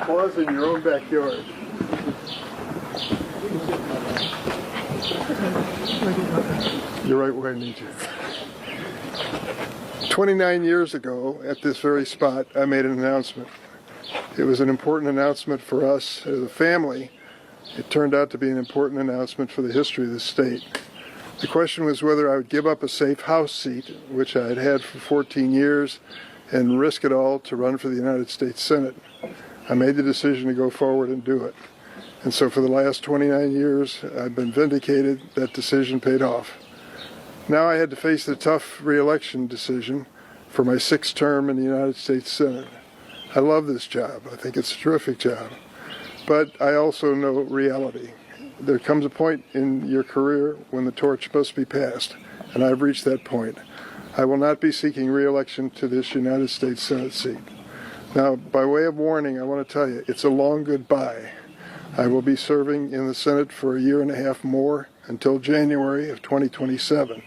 applause in your own backyard. You're right where I need you. 29 years ago, at this very spot, I made an announcement. It was an important announcement for us as a family. It turned out to be an important announcement for the history of the state. The question was whether I would give up a safe House seat, which I had had for 14 years, and risk it all to run for the United States Senate. I made the decision to go forward and do it. And so for the last 29 years, I've been vindicated. That decision paid off. Now I had to face the tough reelection decision for my 6th term in the United States Senate. I love this job. I think it's a terrific job. But I also know reality. There comes a point in your career when the torch must be passed, and I've reached that point. I will not be seeking re-election to this United States Senate seat. Now, by way of warning, I want to tell you, it's a long goodbye. I will be serving in the Senate for a year and a half more until January of 2027,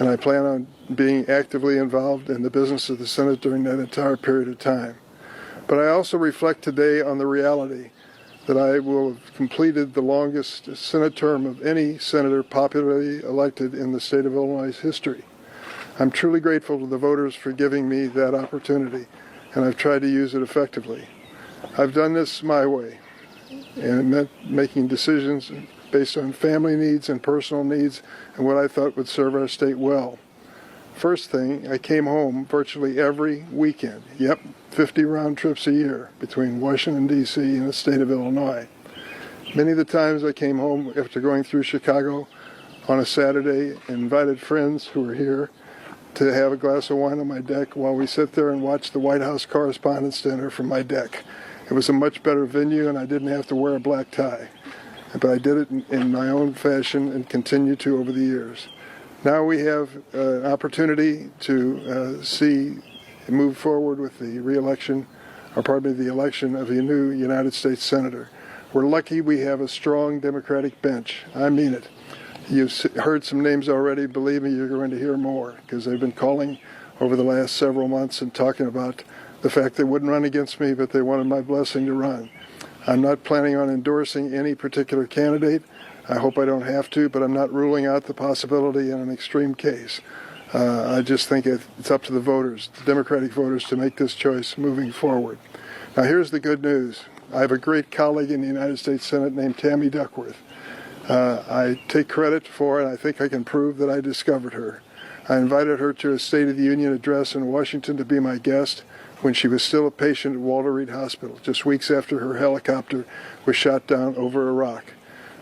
and I plan on being actively involved in the business of the Senate during that entire period of time. But I also reflect today on the reality that I will have completed the longest Senate term of any senator popularly elected in the state of Illinois' history. I'm truly grateful to the voters for giving me that opportunity, and I've tried to use it effectively. I've done this my way, and it meant making decisions based on family needs and personal needs and what I thought would serve our state well. First thing, I came home virtually every weekend. 50 round trips a year between Washington, D.C. and the state of Illinois. Many of the times I came home after going through Chicago on a Saturday and invited friends who were here to have a glass of wine on my deck while we sit there and watch the White House Correspondents' Dinner from my deck. It was a much better venue, and I didn't have to wear a black tie. But I did it in my own fashion and continue to over the years. Now we have an opportunity to move forward with the re-election, the election of a new United States Senator. We're lucky we have a strong Democratic bench. I mean it. You've heard some names already. Believe me, you're going to hear more, because they've been calling over the last several months and talking about the fact they wouldn't run against me, but they wanted my blessing to run. I'm not planning on endorsing any particular candidate. I hope I don't have to, but I'm not ruling out the possibility in an extreme case. I just think it's up to the voters, the Democratic voters, to make this choice moving forward. Now, here's the good news. I have a great colleague in the United States Senate named Tammy Duckworth. I take credit for it. I think I can prove that I discovered her. I invited her to a State of the Union address in Washington to be my guest when she was still a patient at Walter Reed Hospital, just weeks after her helicopter was shot down over Iraq.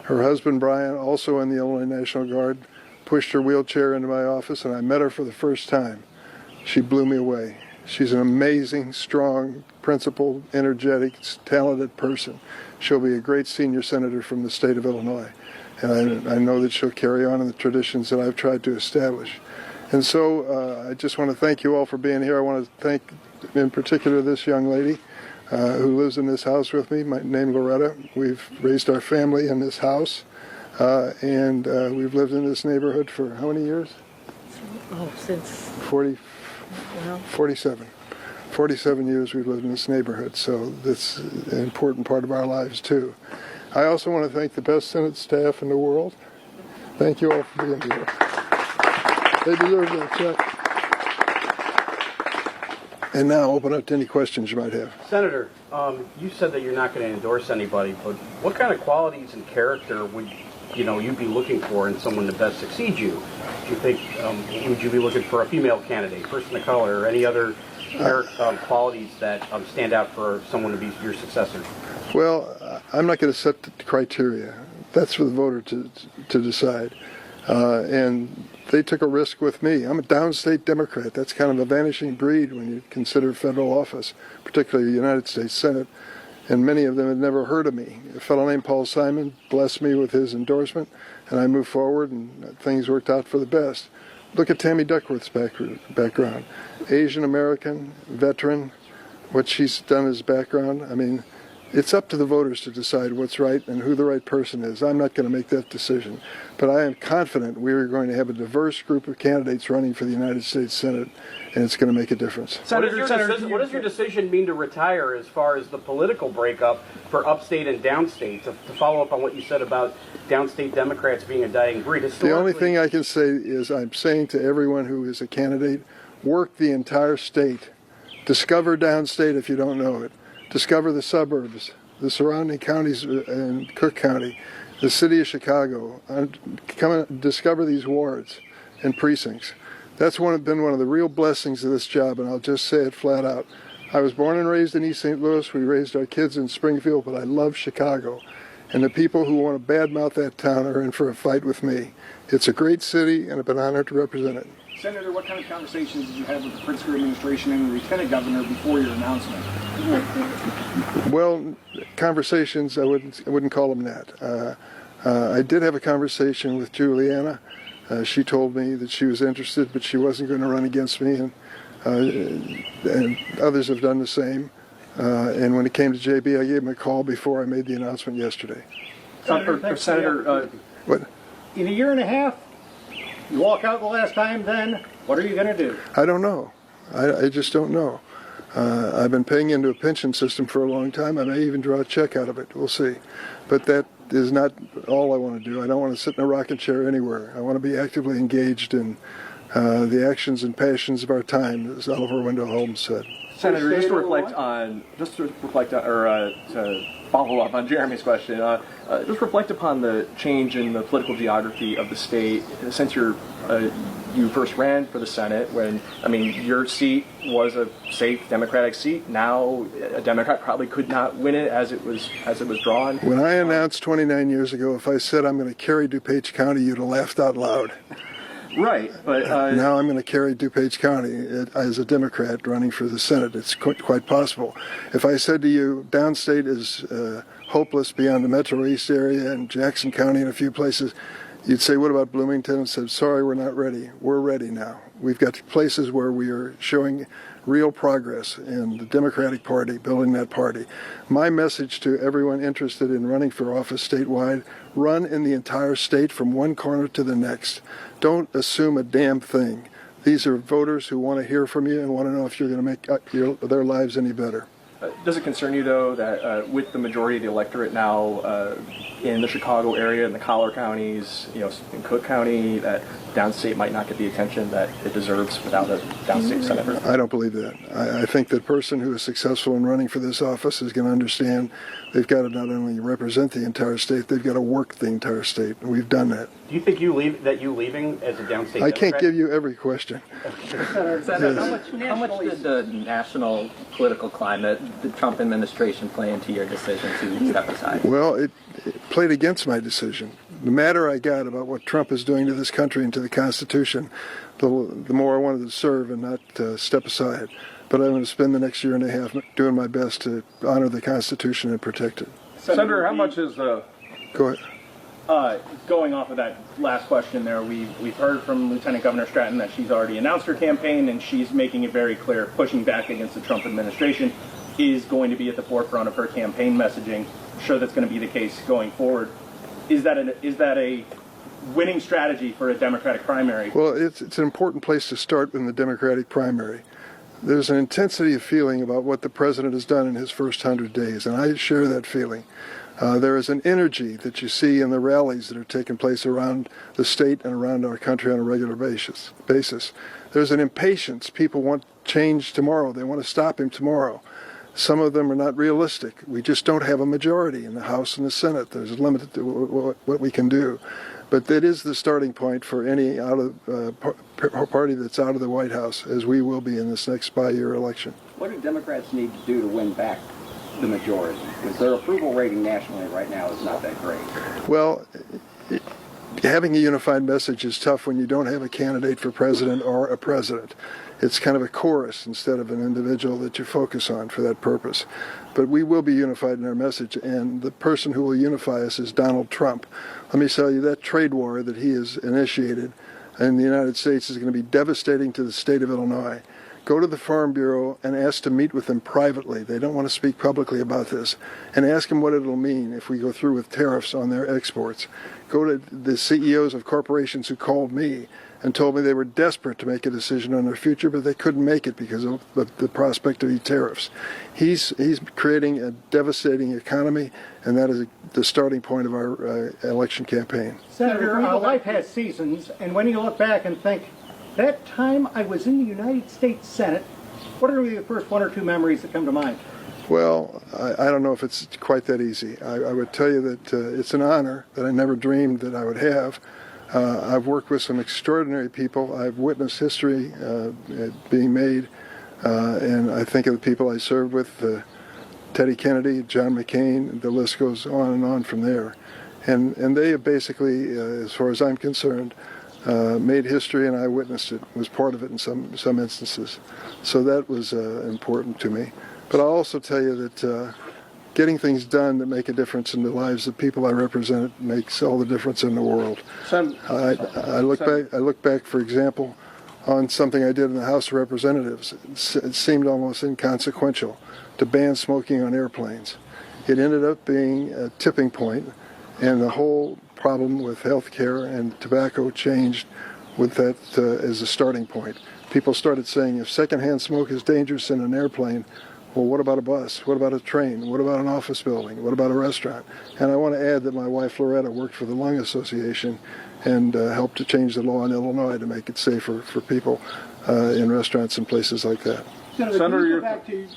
Her husband, Brian, also in the Illinois National Guard, pushed her wheelchair into my office, and I met her for the first time. She blew me away. She's an amazing, strong, principled, energetic, talented person. She'll be a great senior senator from the state of Illinois, and I know that she'll carry on in the traditions that I've tried to establish. And so I just want to thank you all for being here. I want to thank, in particular, this young lady who lives in this house with me, named Loretta. We've raised our family in this house, and we've lived in this neighborhood for how many years? Since 47. 47 years we've lived in this neighborhood, so that's an important part of our lives, too. I also want to thank the best Senate staff in the world. Thank you all for being here. They deserve their check. And now open up to any questions you might have. Senator, you said that you're not going to endorse anybody, but what kind of qualities and character would you be looking for in someone to best succeed you? Do you think would you be looking for a female candidate, person of color, or any other qualities that stand out for someone to be your successor? Well, I'm not going to set the criteria. That's for the voter to decide. And they took a risk with me. I'm a downstate Democrat. That's kind of a vanishing breed when you consider federal office, particularly the United States Senate. And many of them had never heard of me. A fellow named Paul Simon blessed me with his endorsement, and I moved forward, and things worked out for the best. Look at Tammy Duckworth's background. Asian American, veteran, what she's done as background. I mean, It's up to the voters to decide what's right and who the right person is. I'm not going to make that decision. But I am confident we are going to have a diverse group of candidates running for the United States Senate, and it's going to make a difference. What does your decision mean to retire as far as the political breakup for upstate and downstate? To follow up on what you said about downstate Democrats being a dying breed. The only thing I can say is I'm saying to everyone who is a candidate, work the entire state. Discover downstate if you don't know it. Discover the suburbs, the surrounding counties in Cook County, the city of Chicago. Come and discover these wards and precincts. That's been one of the real blessings of this job, and I'll just say it flat out. I was born and raised in East St. Louis. We raised our kids in Springfield, but I love Chicago. And the people who want to badmouth that town are in for a fight with me. It's a great city, and I've been honored to represent it. Senator, what kind of conversations did you have with the Pritzker administration and the lieutenant governor before your announcement? Well, conversations, I wouldn't call them that. I did have a conversation with Juliana. She told me that she was interested, but she wasn't going to run against me, and others have done the same. And when it came to JB, I gave him a call before I made the announcement yesterday. Senator, What? in a year and a half, you walk out the last time, then what are you going to do? I don't know. I just don't know. I've been paying into a pension system for a long time. I may even draw a check out of it. We'll see. But that is not all I want to do. I don't want to sit in a rocking chair anywhere. I want to be actively engaged in the actions and passions of our time, as Oliver Wendell Holmes said. Senator, just to follow up on Jeremy's question, just reflect upon the change in the political geography of the state since you first ran for the Senate. When your seat was a safe Democratic seat. Now a Democrat probably could not win it as it was drawn. When I announced 29 years ago, if I said I'm going to carry DuPage County, you'd have laughed out loud. Right, but now I'm going to carry DuPage County as a Democrat running for the Senate. It's quite possible. If I said to you, downstate is hopeless beyond the Metro East area and Jackson County and a few places, you'd say, what about Bloomington? And said, sorry, we're not ready. We're ready now. We've got places where we are showing real progress in the Democratic Party, building that party. My message to everyone interested in running for office statewide, run in the entire state from one corner to the next. Don't assume a damn thing. These are voters who want to hear from you and want to know if you're going to make their lives any better. Does it concern you, though, that with the majority of the electorate now in the Chicago area and the collar counties, in Cook County, that downstate might not get the attention that it deserves without a downstate senator? I don't believe that. I think the person who is successful in running for this office is going to understand they've got to not only represent the entire state, they've got to work the entire state, and we've done that. Do you think you leaving as a downstate I Democrat? can't give you every question. Senator, how much did the national political climate, the Trump administration, play into your decision to step aside? Well, it played against my decision. The madder I got about what Trump is doing to this country and to the Constitution, the more I wanted to serve and not step aside. But I'm going to spend the next year and a half doing my best to honor the Constitution and protect it. Senator, how much is Go ahead. going off of that last question there, we've heard from Lieutenant Governor Stratton that she's already announced her campaign, and she's making it very clear pushing back against the Trump administration is going to be at the forefront of her campaign messaging. I'm sure that's going to be the case going forward. Is that a winning strategy for a Democratic primary? Well, it's an important place to start in the Democratic primary. There's an intensity of feeling about what the president has done in his first 100 days, and I share that feeling. There is an energy that you see in the rallies that are taking place around the state and around our country on a regular basis. There's an impatience. People want change tomorrow. They want to stop him tomorrow. Some of them are not realistic. We just don't have a majority in the House and the Senate. There's a limit to what we can do. But that is the starting point for any party that's out of the White House, as we will be in this next by-year election. What do Democrats need to do to win back the majority? Because their approval rating nationally right now is not that great. Well, having a unified message is tough when you don't have a candidate for president or a president. It's kind of a chorus instead of an individual that you focus on for that purpose. But we will be unified in our message, and the person who will unify us is Donald Trump. Let me tell you, that trade war that he has initiated in the United States is going to be devastating to the state of Illinois. go to the Farm Bureau and ask to meet with them privately. They don't want to speak publicly about this. And ask them what it'll mean if we go through with tariffs on their exports. Go to the CEOs of corporations who called me and told me they were desperate to make a decision on their future, but they couldn't make it because of the prospect of these tariffs. He's creating a devastating economy, and that is the starting point of our election campaign. Senator, life has seasons, and when you look back and think, that time I was in the United States Senate, what are the first one or two memories that come to mind? Well, I don't know if it's quite that easy. I would tell you that it's an honor that I never dreamed that I would have. I've worked with some extraordinary people. I've witnessed history being made, and I think of the people I served with, Teddy Kennedy, John McCain, the list goes on and on from there. And they have basically, as far as I'm concerned, made history, and I witnessed it, was part of it in some instances. So that was important to me. But I'll also tell you that getting things done that make a difference in the lives of people I represent makes all the difference in the world. I look back, for example, on something I did in the House of Representatives. It seemed almost inconsequential to ban smoking on airplanes. It ended up being a tipping point, and the whole problem with health care and tobacco changed with that as a starting point. People started saying, if secondhand smoke is dangerous in an airplane, well, what about a bus? What about a train? What about an office building? What about a restaurant? And I want to add that my wife Loretta worked for the Lung Association and helped to change the law in Illinois to make it safer for people in restaurants and places like that. Senator, can you go back to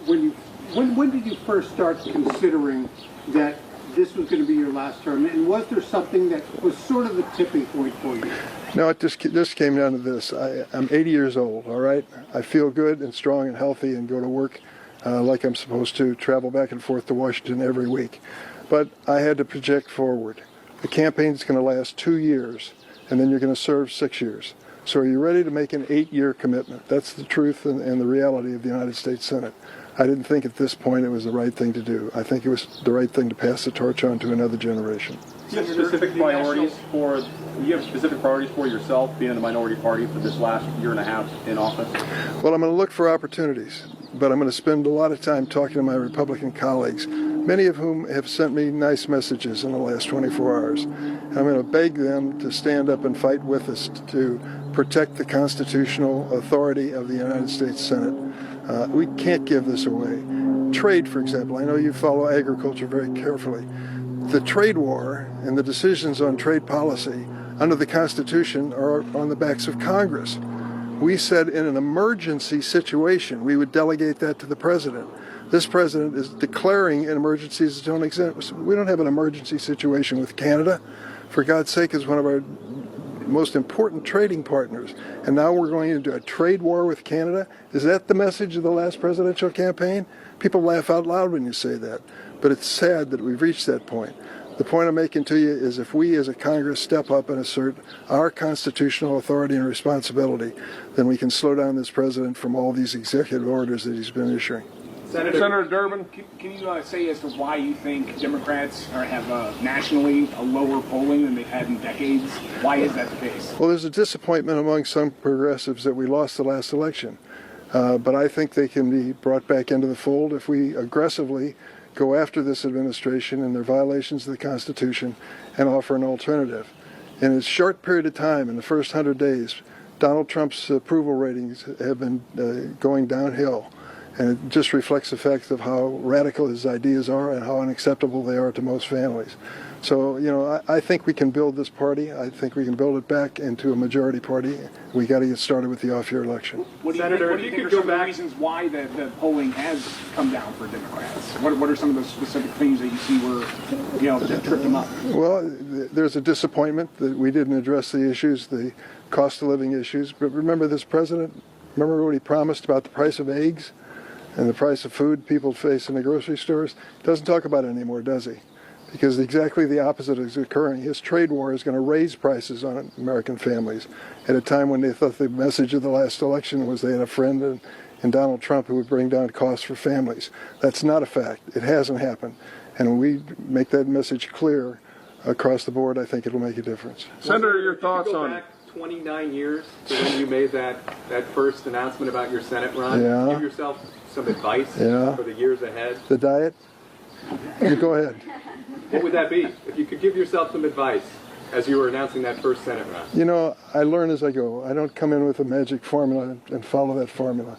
when did you first start considering that this was going to be your last term, and was there something that was sort of the tipping point for you? No, it just came down to this. I'm 80 years old, all right? I feel good and strong and healthy and go to work like I'm supposed to, travel back and forth to Washington every week. But I had to project forward. The campaign's going to last 2 years, and then you're going to serve 6 years. So are you ready to make an 8-year commitment? That's the truth and the reality of the United States Senate. I didn't think at this point it was the right thing to do. I think it was the right thing to pass the torch on to another generation. You have specific priorities for yourself being in the minority party for this last year and a half in office? Well, I'm going to look for opportunities, but I'm going to spend a lot of time talking to my Republican colleagues, many of whom have sent me nice messages in the last 24 hours. And I'm going to beg them to stand up and fight with us to protect the constitutional authority of the United States Senate. We can't give this away. Trade, for example. I know you follow agriculture very carefully. The trade war and the decisions on trade policy under the Constitution are on the backs of Congress. We said in an emergency situation we would delegate that to the president. This president is declaring emergencies that don't exist. We don't have an emergency situation with Canada. For God's sake, is one of our most important trading partners. And now we're going into a trade war with Canada? Is that the message of the last presidential campaign? People laugh out loud when you say that. But it's sad that we've reached that point. The point I'm making to you is if we as a Congress step up and assert our constitutional authority and responsibility, then we can slow down this president from all these executive orders that he's been issuing. Senator Durbin, can you say as to why you think Democrats have nationally a lower polling than they've had in decades? Why is that the case? Well, there's a disappointment among some progressives that we lost the last election. But I think they can be brought back into the fold if we aggressively go after this administration and their violations of the Constitution and offer an alternative. In a short period of time, in the first 100 days, Donald Trump's approval ratings have been going downhill. And it just reflects the fact of how radical his ideas are and how unacceptable they are to most families. So, I think we can build this party. I think we can build it back into a majority party. We got to get started with the off-year election. What do you think are some of the reasons why the polling has come down for Democrats? What are some of the specific things that you see that tripped them up? Well, there's a disappointment that we didn't address the issues, the cost of living issues. But remember this president, remember what he promised about the price of eggs and the price of food people face in the grocery stores? Doesn't talk about it anymore, does he? Because exactly the opposite is occurring. His trade war is going to raise prices on American families at a time when they thought the message of the last election was they had a friend in Donald Trump who would bring down costs for families. That's not a fact. It hasn't happened. And when we make that message clear across the board, I think it'll make a difference. Senator, your thoughts on 29 years to when you made that first announcement about your Senate run. Yeah. Give yourself some advice Yeah. for the years ahead. The diet? You go ahead. What would that be? If you could give yourself some advice as you were announcing that first Senate run. You know, I learn as I go. I don't come in with a magic formula and follow that formula.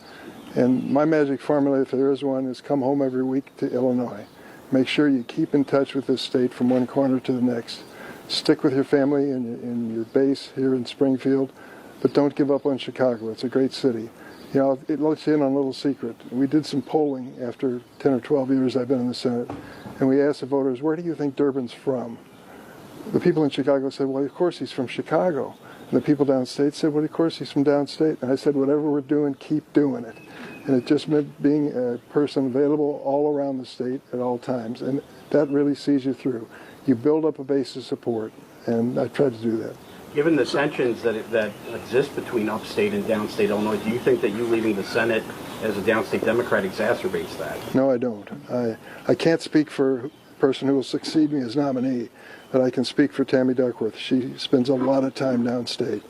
And my magic formula, if there is one, is come home every week to Illinois. Make sure you keep in touch with this state from one corner to the next. Stick with your family and your base here in Springfield, but don't give up on Chicago. It's a great city. You know, it lets you in on a little secret. We did some polling after 10 or 12 years I've been in the Senate, and we asked the voters, where do you think Durbin's from? The people in Chicago said, well, of course he's from Chicago. And the people downstate said, well, of course he's from downstate. And I said, whatever we're doing, keep doing it. And it just meant being a person available all around the state at all times. And that really sees you through. You build up a base of support, and I tried to do that. Given the tensions that exist between upstate and downstate Illinois, do you think that you leaving the Senate as a downstate Democrat exacerbates that? No, I don't. I can't speak for the person who will succeed me as nominee, but I can speak for Tammy Duckworth. She spends a lot of time downstate,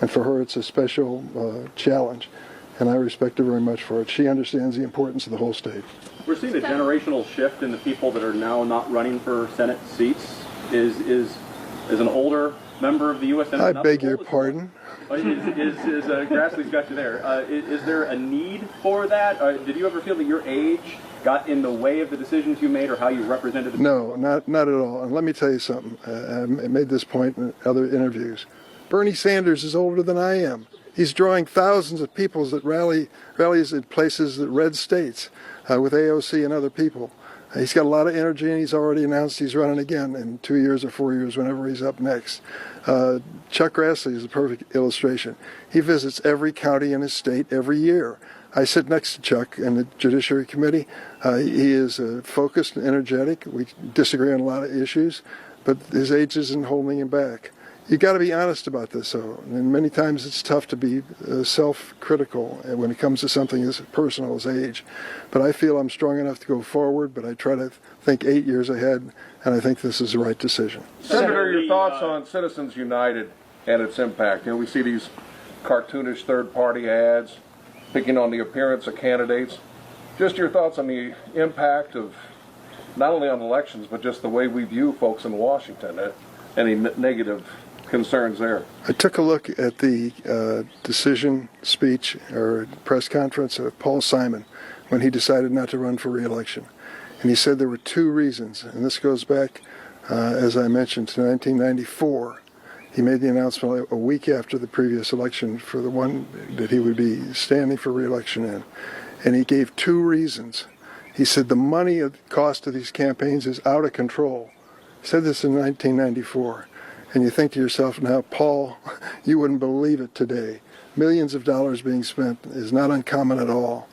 and for her it's a special challenge, and I respect her very much for it. She understands the importance of the whole state. We're seeing a generational shift in the people that are now not running for Senate seats. Is an older member of the U.S. Senate? I beg your pardon? Grassley's got you there. Is there a need for that? Did you ever feel that your age got in the way of the decisions you made or how you represented the people? No, not at all. And let me tell you something. I made this point in other interviews. Bernie Sanders is older than I am. He's drawing thousands of people that rallies in places that red states with AOC and other people. He's got a lot of energy, and he's already announced he's running again in 2 years or 4 years, whenever he's up next. Chuck Grassley is a perfect illustration. He visits every county in his state every year. I sit next to Chuck in the Judiciary Committee. He is focused and energetic. We disagree on a lot of issues, but his age isn't holding him back. You got to be honest about this, though. And many times it's tough to be self-critical when it comes to something as personal as age. But I feel I'm strong enough to go forward, but I try to think 8 years ahead, and I think this is the right decision. Senator, your thoughts on Citizens United and its impact? You know, we see these cartoonish third-party ads picking on the appearance of candidates. Just your thoughts on the impact of not only on elections, but just the way we view folks in Washington. Any negative concerns there? I took a look at the decision speech or press conference of Paul Simon when he decided not to run for re-election. And he said there were two reasons, and this goes back, as I mentioned, to 1994. He made the announcement a week after the previous election for the one that he would be standing for re-election in. And he gave two reasons. He said the money cost of these campaigns is out of control. He said this in 1994. And you think to yourself now, Paul, you wouldn't believe it today. Millions of dollars being spent is not uncommon at all.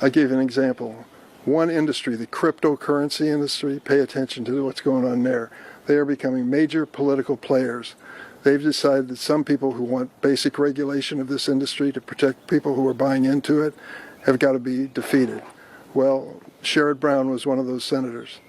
I gave an example. One industry, the cryptocurrency industry, pay attention to what's going on there. They are becoming major political players. They've decided that some people who want basic regulation of this industry to protect people who are buying into it have got to be defeated. Well, Sherrod Brown was one of those senators.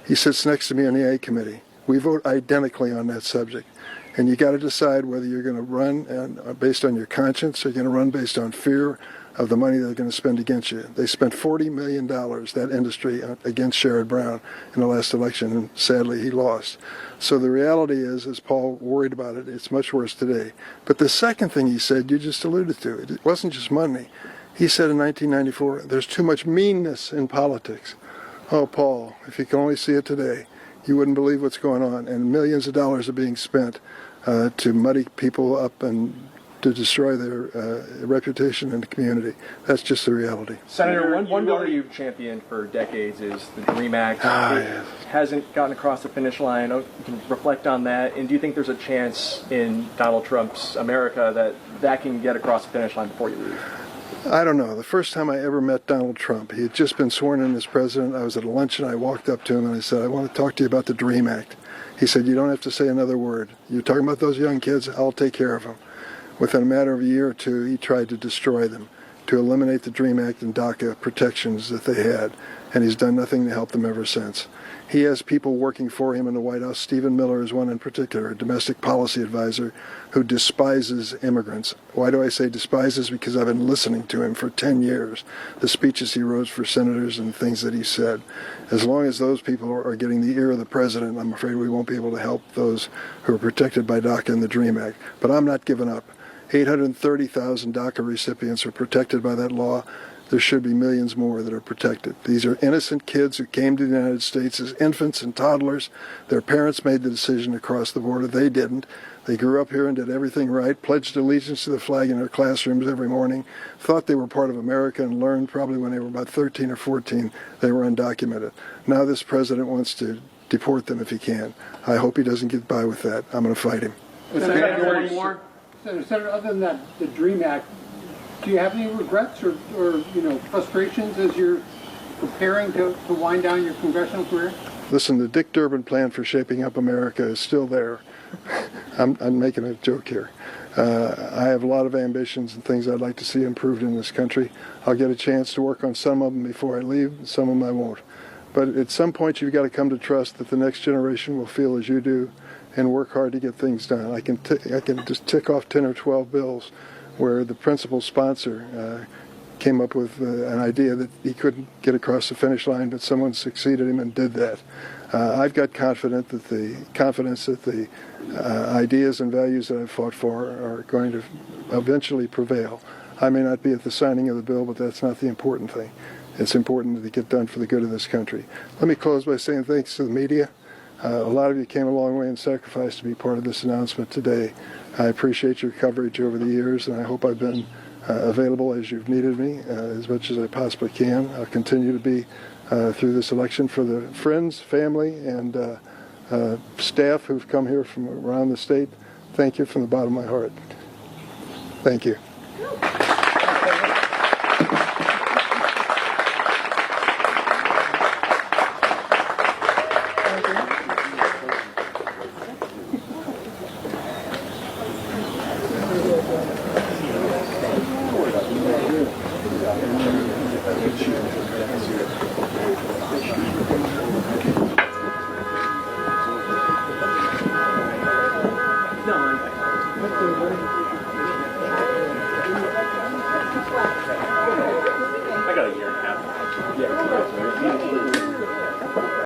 He sits next to me on the A committee. We vote identically on that subject. And you got to decide whether you're going to run based on your conscience or you're going to run based on fear of the money they're going to spend against you. They spent $40 million, that industry, against Sherrod Brown in the last election, and sadly he lost. So the reality is, as Paul worried about it, it's much worse today. But the second thing he said, you just alluded to, it wasn't just money. He said in 1994, there's too much meanness in politics. Oh, Paul, if you can only see it today, you wouldn't believe what's going on. And millions of dollars are being spent to muddy people up and to destroy their reputation in the community. That's just the reality. Senator, one bill that you've championed for decades is the DREAM Act. It hasn't gotten across the finish line. You can reflect on that. And do you think there's a chance in Donald Trump's America that can get across the finish line before you leave? I don't know. The first time I ever met Donald Trump, he had just been sworn in as president. I was at a luncheon. I walked up to him and I said, I want to talk to you about the DREAM Act. He said, you don't have to say another word. You're talking about those young kids, I'll take care of them. Within a matter of a year or two, he tried to destroy them. to eliminate the DREAM Act and DACA protections that they had, and he's done nothing to help them ever since. He has people working for him in the White House. Stephen Miller is one in particular, a domestic policy advisor who despises immigrants. Why do I say despises? Because I've been listening to him for 10 years, the speeches he wrote for senators and things that he said. As long as those people are getting the ear of the president, I'm afraid we won't be able to help those who are protected by DACA and the DREAM Act. But I'm not giving up. 830,000 DACA recipients are protected by that law. There should be millions more that are protected. These are innocent kids who came to the United States as infants and toddlers. Their parents made the decision to cross the border. They didn't. They grew up here and did everything right, pledged allegiance to the flag in their classrooms every morning, thought they were part of America, and learned probably when they were about 13 or 14 they were undocumented. Now this president wants to deport them if he can. I hope he doesn't get by with that. I'm going to fight him. Senator, other than that, the DREAM Act, do you have any regrets or frustrations as you're preparing to wind down your congressional career? Listen, the Dick Durbin plan for shaping up America is still there. I'm making a joke here. I have a lot of ambitions and things I'd like to see improved in this country. I'll get a chance to work on some of them before I leave, and some of them I won't. But at some point you've got to come to trust that the next generation will feel as you do and work hard to get things done. I can just tick off 10 or 12 bills where the principal sponsor came up with an idea that he couldn't get across the finish line, but someone succeeded him and did that. I've got confidence that the ideas and values that I've fought for are going to eventually prevail. I may not be at the signing of the bill, but that's not the important thing. It's important that it get done for the good of this country. Let me close by saying thanks to the media. A lot of you came a long way and sacrificed to be part of this announcement today. I appreciate your coverage over the years, and I hope I've been available as you've needed me as much as I possibly can. I'll continue to be through this election for the friends, family, and staff who've come here from around the state. Thank you from the bottom of my heart. Thank you. No,